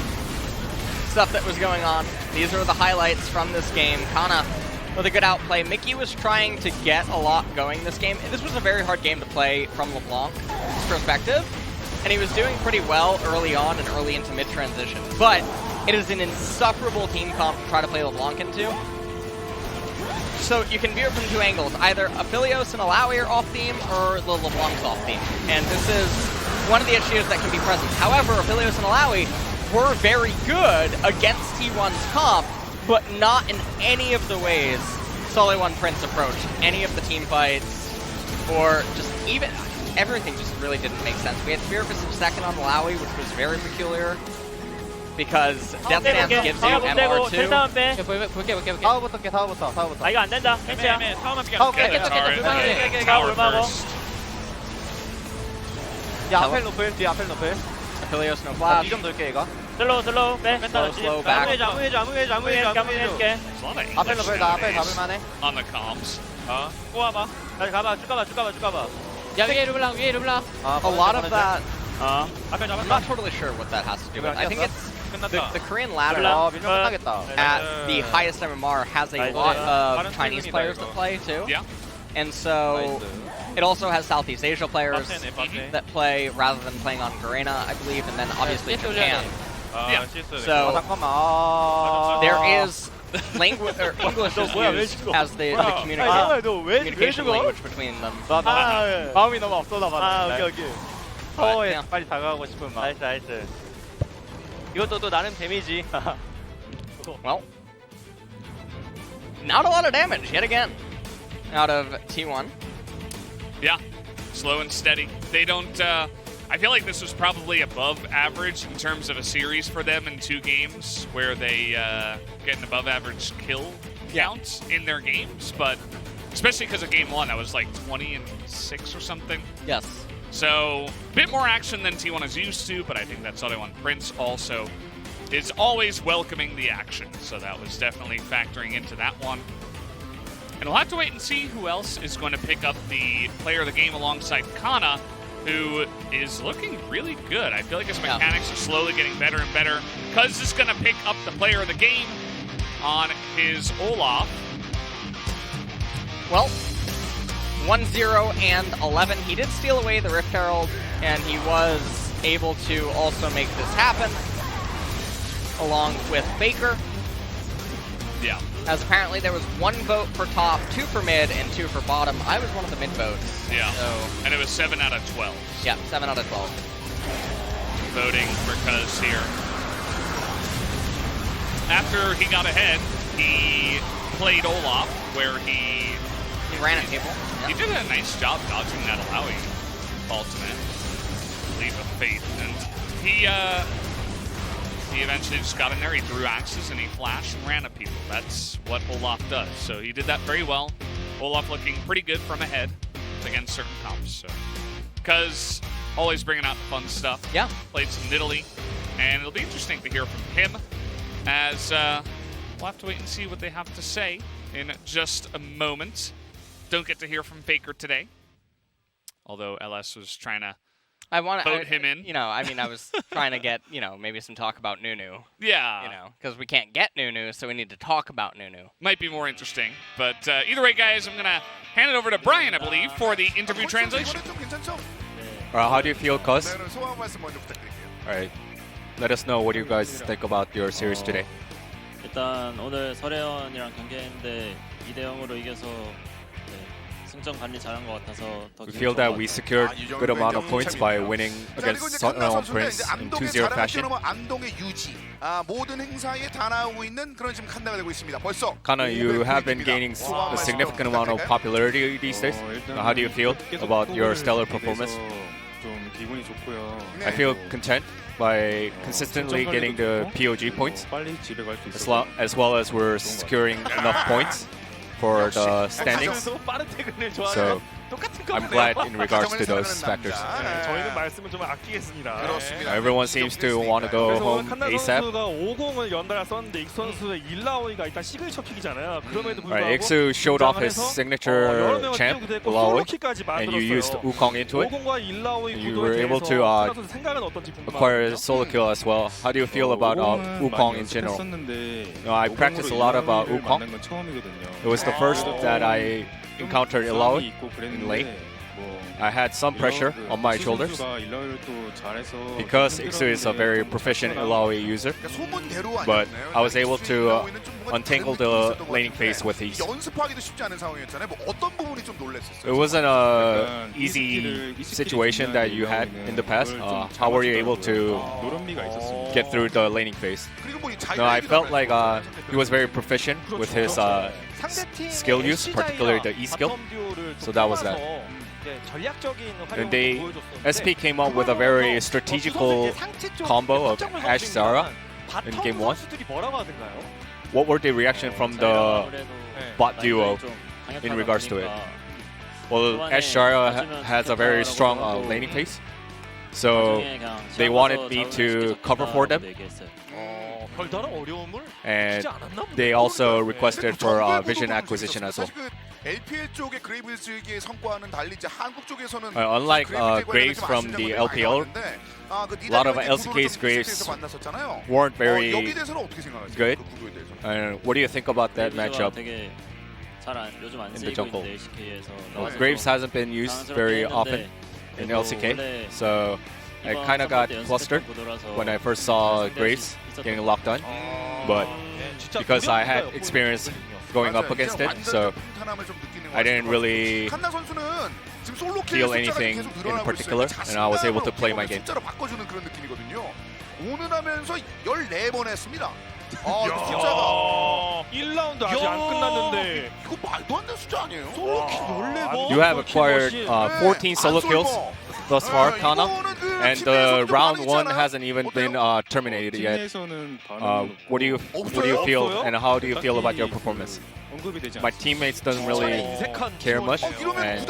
stuff that was going on, these are the highlights from this game. Kana with a good outplay. Mickey was trying to get a lot going this game. This was a very hard game to play from LeBlanc's perspective, and he was doing pretty well early on and early into mid-transition. But it is an insufferable team comp to try to play LeBlanc into. So you can view it from two angles. Either Aphelios and Alawi are off-theme, or the LeBlanc's off-theme. And this is one of the issues that can be present. However, Aphelios and Alawi were very good against T1's comp, but not in any of the ways SeolHaeOne Prince approached any of the team fights, or just even everything just really didn't make sense. We had Fear of a second on Malawi, which was very peculiar, because Death Stance gives you MR2. 텔다운 빼. 볼게. 아 이거 안 된다. 켄치야. 타워만 Get the turret. Tower first. 야 앞에 노플 뒤에 앞에 노플. Aphelios no flash. 2점 넣을게 이거. 슬로우 빼. Slow back. 해줄게. 앞에 노플 나 앞에 잡을만해. On the comms. 꼬아봐. 다시 가봐. 쭉 가봐. 야 위에 르블랑. A lot of that, 앞에 I'm 잡았다. not totally sure what that has to do with. I think it's the Korean ladder 밀면 끝나겠다. at the highest MMR has a lot of Chinese players that play too. Yeah. And so it also has Southeast Asia players that play rather than playing on Garena, I believe, and then obviously Japan. Yeah. So 잠깐만. there is language or English is used as the communication language between them. 마음이 너무 앞서다 봐. 오케이. 타워에 yeah. 빨리 다가가고 싶은 마음. 나이스. 이것도 또 나름 데미지. Well, not a lot of damage yet again out of T1. Yeah. Slow and steady. They don't. I feel like this was probably above average in terms of a series for them in 2 games where they get an above average kill count in their games, but especially because of game 1, that was like 20-6 or something. Yes. So, a bit more action than T1 is used to, but I think that SeolHaeOne Prince also is always welcoming the action. So that was definitely factoring into that one. And we'll have to wait and see who else is going to pick up the player of the game alongside Kana, who is looking really good. I feel like his mechanics are slowly getting better and better. Cuz is going to pick up the player of the game on his Olaf. Well, 1-0 and 11. He did steal away the Rift Herald, and he was able to also make this happen, along with Faker. Yeah. As apparently there was 1 vote for top, 2 for mid, and 2 for bottom. I was one of the mid votes. Yeah. So, And it was 7 out of 12. yeah, 7 out of 12. Voting for Cuz here. After he got ahead, he played Olaf, where he He ran at people. He did a nice job dodging that Alawi ultimate. Leap of faith. And he eventually just got in there, he threw axes, and he flashed and ran at people. That's what Olaf does. So he did that very well. Olaf looking pretty good from ahead against certain comps. So, Cuz always bringing out the fun stuff. Yeah. Played some Nidalee. And it'll be interesting to hear from him, as we'll have to wait and see what they have to say in just a moment. Don't get to hear from Faker today, although LS was trying to vote him in. You know, I mean, I was trying to get, you know, maybe some talk about Nunu. Yeah. You know, because we can't get Nunu, so we need to talk about Nunu. Might be more interesting. But either way, guys, I'm going to hand it over to Brian, I believe, for the interview translation. How do you feel, Cuz? 네, 그럼 소감 말씀 먼저 부탁드릴게요. Alright. Let us know what you guys think about your series today. 일단 오늘 설혜원이랑 경기했는데 2대0으로 이겨서 승점 관리 잘한 것 같아서 더 We feel that we secured good amount of points by winning against SeolHaeOne Prince in 2-0 fashion. 안동의 유지, 모든 행사에 다 나오고 있는 그런 지금 칸다가 되고 있습니다. 벌써 Kana, you have been gaining a significant amount of popularity these days. How do you feel about your stellar performance? 좀 기분이 좋고요. I feel content by consistently getting the POG points, 빨리 집에 갈 수 있어서 as well as we're securing enough points for the standings. 빠른 퇴근을 좋아하는 So 똑같은 I'm glad in regards to those factors. 저희는 말씀을 좀 아끼겠습니다. 그렇습니다. Everyone seems to want to go 그래서 home 칸나 ASAP. 선수가 50을 연달아 썼는데 익 선수의 1라오이가 일단 시그니처 킥이잖아요. 그럼에도 불구하고 Alright, Iksu showed off his 여러 signature 명을 champ, 띄우게 됐고 Laoi, 솔로킥까지 and you used 만들었어요. Wukong into it. 50과 1라오이 You 구도에 were able 대해서 to 칸나 선수 생각은 어떤지 acquire 궁금합니다. solo kill as well. How do you feel about Wukong in general? 했었는데 I practiced a lot about Wukong. 만난 건 처음이거든요. It was the first that I encountered Laoi. 있고 lane. 그랬는데 I had some pressure on my shoulders because Iksu is a very proficient Laoi user, 소문대로 but 아니었나요? I was able to 일라오이는 좀 뭔가 untangle 다른 느낌이 the 있었던 것 laning 같은데 phase with ease. 연습하기도 쉽지 않은 상황이었잖아요. 뭐 어떤 부분이 좀 놀랐었어요? It wasn't a easy situation that you had in the past. How were you able to get through the laning phase? 그리고 뭐 이 No, I 자이라이드가 felt like he was very proficient with his skill use, particularly the E skill. So that was that. And they SP came up with a very strategical combo of Ashe Zara in game 1. What were the reaction from the bot duo in regards to it? Well, Ashe Zara has a very strong laning phase, so they wanted me to cover for them, and they also requested for vision acquisition as well. LPL 쪽의 그레이브즈의 성과는 달리 이제 한국 쪽에서는 Unlike Graves from the LPL, a lot of LCK's Graves weren't very good. What do you think about that matchup in the jungle? Well, Graves hasn't been used very often in LCK, so I kind of got flustered when I first saw Graves getting locked on, but because I had experience going up against it, so I didn't really feel anything in particular, and I was able to play my game. 오늘 하면서 14번 했습니다. 이거 숫자가 1라운드 아직 안 끝났는데 이거 말도 안 되는 숫자 아니에요? You have acquired 14 solo kills thus far, Kana, and the round 1 hasn't even been terminated yet. What do you feel, and how do you feel about your performance? My teammates doesn't really care much, and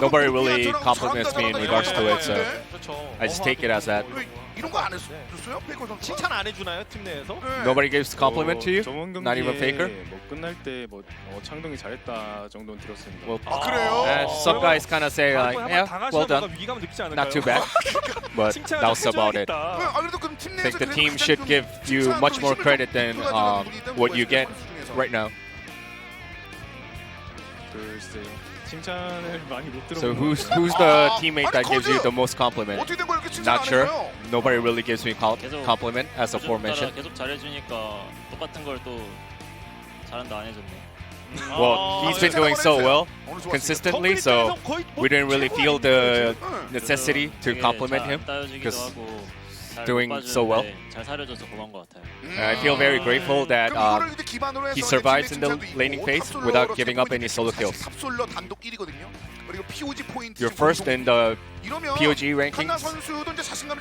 nobody really compliments me in regards to it, so I just take it as that. 이런 거 안 했었어요? 페이커 선수 칭찬 안 해주나요 팀 내에서? Nobody gives compliment to you? Not even Faker? 뭐 끝날 때 뭐 창동이 잘했다 정도는 들었습니다. Well, 그래요? some guys kind of say like, yeah, well done, 위감 느끼지 않을까요? not too bad, but that's about it. I think the team should give you much more credit than what you get right now. 글쎄 칭찬을 많이 못 들어. So who's the teammate that gives you the most compliment? 어떻게 된 거야 이렇게 칭찬 Not 안 sure. 해줘요? Nobody really gives me compliment as aforementioned. 계속 잘해주니까 똑같은 걸 또 잘한다 안 해줬네. Well, he's been doing so well consistently, so we didn't really feel the necessity to compliment him because doing so well. 잘 살려줘서 고마운 것 같아요. And I feel very grateful that he survives in the laning phase without giving up any solo kills. You're first in the POG rankings,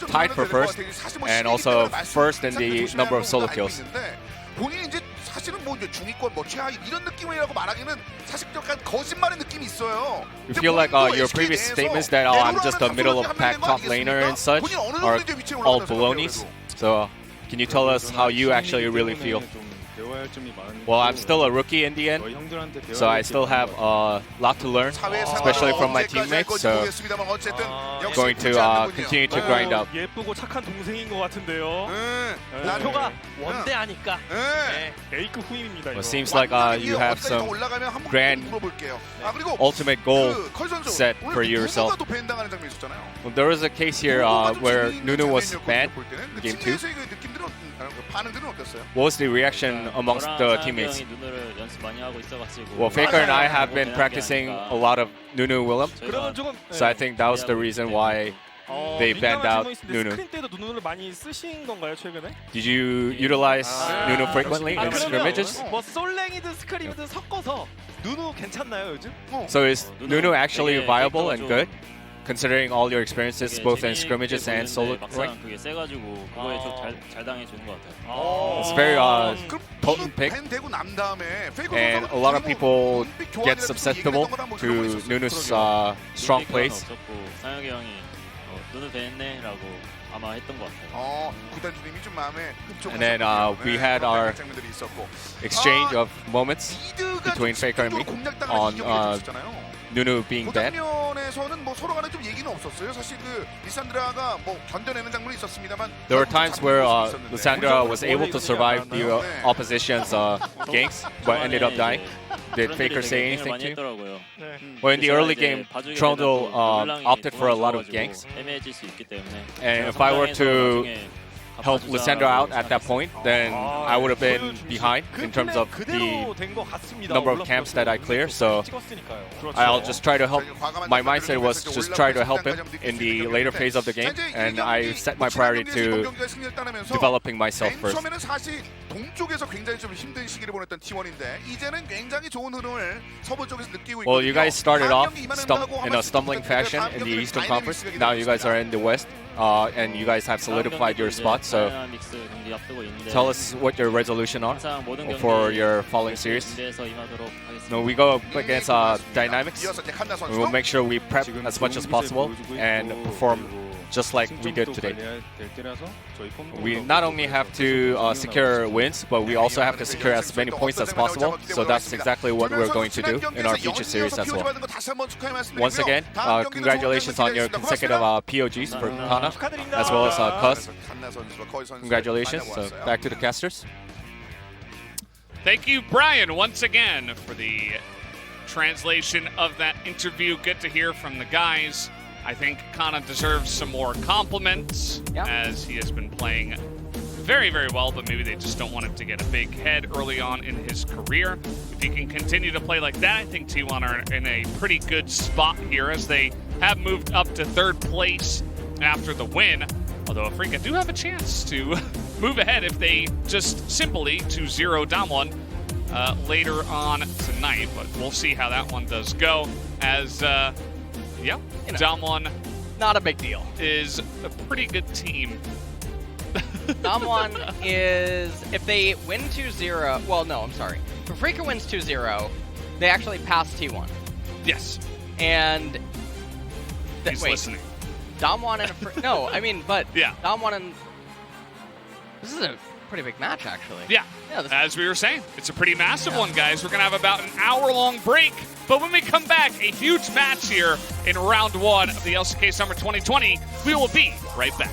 tied for first, and also first in the number of solo kills. 본인이 이제 사실은 뭐 이제 중위권 뭐 최하위 이런 느낌이라고 말하기는 사실 약간 거짓말의 느낌이 있어요. You feel like your previous statements that I'm just a middle of pack top laner and such are all balonies. So can you tell us how you actually really feel? 배워야 할 점이 많은데. Well, I'm still a rookie in the end, 저희 형들한테 배워야 so I 될 게 still have a lot to learn, especially from my teammates. So going to continue to grind up. 예쁘고 착한 동생인 것 같은데요. 표가 원대하니까. A급 후임입니다. Well, it seems like you have some grand ultimate goal set for yourself. Well, there was a case here where Nunu was banned in game 2. What was the reaction amongst the teammates? Well, Faker and I have been practicing a lot of Nunu Willem, so I think that was the reason why they banned out Nunu. 스크린 때도 누누를 많이 쓰신 건가요 최근에? Did you utilize Nunu frequently in scrimmages? 뭐 솔랭이든 스크림이든 섞어서 누누 괜찮나요 요즘? So is Nunu actually viable and good, considering all your experiences both in scrimmages and solo rank? 그게 세가지고 그거에 좀잘 당해주는 것 같아요. It's very potent pick, and a lot of people get susceptible to Nunu's strong plays. 상혁이 형이 눈을 뵀네라고 아마 했던 것 같아요. And then we had our exchange of moments between Faker and me on Nunu being banned. There were times where Lissandra was able to survive the opposition's ganks, but ended up dying. Did Faker say anything to you? Well, in the early game, Trundle opted for a lot of ganks. And if I were to help Lissandra out at that point, then I would have been behind in terms of the number of camps that I clear. So I'll just try to help. My mindset was just try to help him in the later phase of the game, and I set my priority to developing myself first. Well, you guys started off in a stumbling fashion in the Eastern Conference. Now you guys are in the West, and you guys have solidified your spot. So tell us what your resolution are for your following series. No, we go up against Dynamics. We will make sure we prep as much as possible and perform just like we did today. We not only have to secure wins, but we also have to secure as many points as possible. So that's exactly what we're going to do in our future series as well. Once again, congratulations on your consecutive POGs for Kana, as well as Cuz. Congratulations. So back to the casters. Thank you, Brian, once again for the translation of that interview. Good to hear from the guys. I think Kana deserves some more compliments, as he has been playing very, very well, but maybe they just don't want him to get a big head early on in his career. If he can continue to play like that, I think T1 are in a pretty good spot here, as they have moved up to 3rd place after the win. Although Afrika do have a chance to move ahead if they just simply 2-0 Damwon later on tonight. But we'll see how that one does go, as Damwon, not a big deal, is a pretty good team. Damwon is, if they win 2-0, well, no, I'm sorry. If Afrika wins 2-0, they actually pass T1. Yes. And he's listening. Damwon and Afrika, no, I mean, but yeah, Damwon and, this is a pretty big match, actually. Yeah, as we were saying, it's a pretty massive one, guys. We're going to have about an hour-long break, but when we come back, a huge match here in round 1 of the LCK Summer 2020. We will be right back.